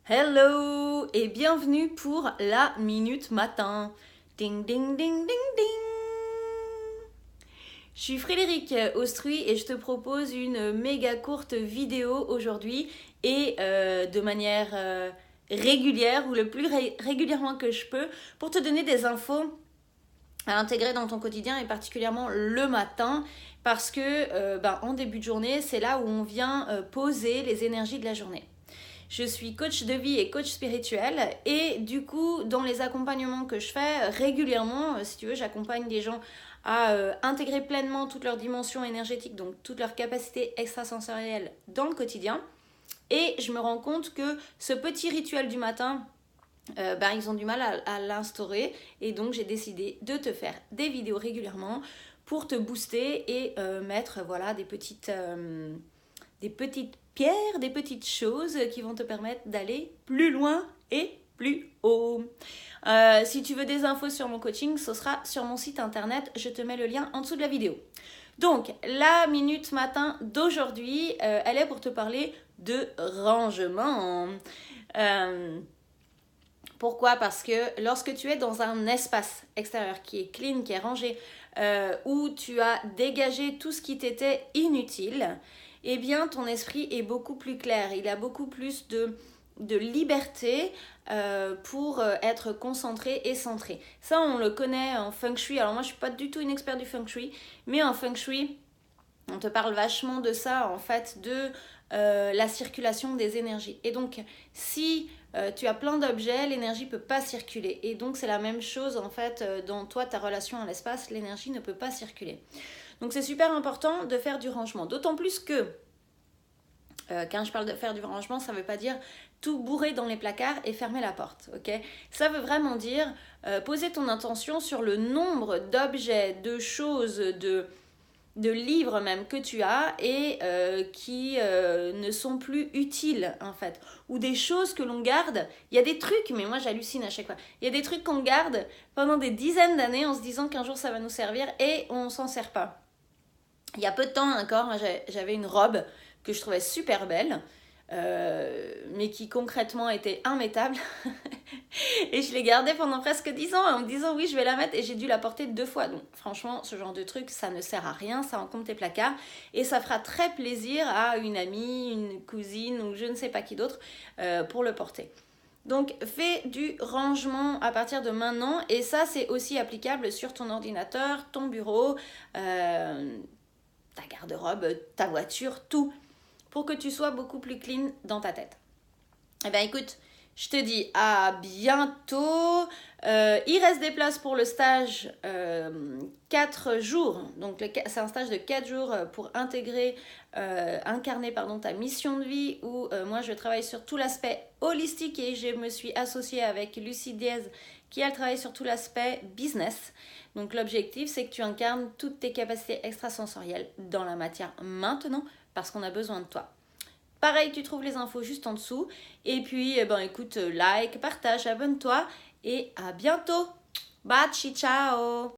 Hello et bienvenue pour la Minute Matin. Ding ding ding ding ding. Je suis Frédéric Austruy et je te propose une méga courte vidéo aujourd'hui et de manière régulière ou le plus régulièrement que je peux pour te donner des infos à intégrer dans ton quotidien et particulièrement le matin parce que en début de journée, c'est là où on vient poser les énergies de la journée. Je suis coach de vie et coach spirituel et du coup, dans les accompagnements que je fais régulièrement, si tu veux, j'accompagne des gens à intégrer pleinement toutes leurs dimensions énergétiques, donc toutes leurs capacités extrasensorielles dans le quotidien. Et je me rends compte que ce petit rituel du matin, ils ont du mal à l'instaurer. Et donc, j'ai décidé de te faire des vidéos régulièrement pour te booster et mettre des petites pierres, des petites choses qui vont te permettre d'aller plus loin et plus haut. Si tu veux des infos sur mon coaching, ce sera sur mon site internet. Je te mets le lien en dessous de la vidéo. Donc, la minute matin d'aujourd'hui, elle est pour te parler de rangement. Pourquoi ? Parce que lorsque tu es dans un espace extérieur qui est clean, qui est rangé, où tu as dégagé tout ce qui t'était inutile, eh bien ton esprit est beaucoup plus clair, il a beaucoup plus de liberté pour être concentré et centré. Ça, on le connaît en Feng Shui. Alors moi, je ne suis pas du tout une experte du Feng Shui, mais en Feng Shui, on te parle vachement de ça, en fait, de la circulation des énergies. Et donc, si tu as plein d'objets, l'énergie ne peut pas circuler. Et donc, c'est la même chose, en fait, dans toi, ta relation à l'espace, l'énergie ne peut pas circuler. Donc, c'est super important de faire du rangement. D'autant plus que, quand je parle de faire du rangement, ça ne veut pas dire tout bourrer dans les placards et fermer la porte, ok ? Ça veut vraiment dire poser ton intention sur le nombre d'objets, de choses, de livres même que tu as et qui ne sont plus utiles en fait, ou des choses que l'on garde. Il y a des trucs, mais moi j'hallucine à chaque fois, il y a des trucs qu'on garde pendant des dizaines d'années en se disant qu'un jour ça va nous servir et on s'en sert pas. Il y a peu de temps encore, j'avais une robe que je trouvais super belle, mais qui concrètement était immettable. Et je l'ai gardée pendant presque 10 ans en me disant oui, je vais la mettre, et j'ai dû la porter 2 fois. Donc franchement, ce genre de truc, ça ne sert à rien, ça encombre tes placards et ça fera très plaisir à une amie, une cousine ou je ne sais pas qui d'autre pour le porter. Donc fais du rangement à partir de maintenant, et ça c'est aussi applicable sur ton ordinateur, ton bureau, ta garde-robe, ta voiture, tout, pour que tu sois beaucoup plus clean dans ta tête. Eh bien écoute, je te dis à bientôt. Il reste des places pour le stage 4 jours. Donc c'est un stage de 4 jours pour incarner ta mission de vie, où moi je travaille sur tout l'aspect holistique et je me suis associée avec Lucie Diaz qui elle travaille sur tout l'aspect business. Donc l'objectif c'est que tu incarnes toutes tes capacités extrasensorielles dans la matière maintenant, parce qu'on a besoin de toi. Pareil, tu trouves les infos juste en dessous. Et puis, écoute, like, partage, abonne-toi et à bientôt. Baci, ciao!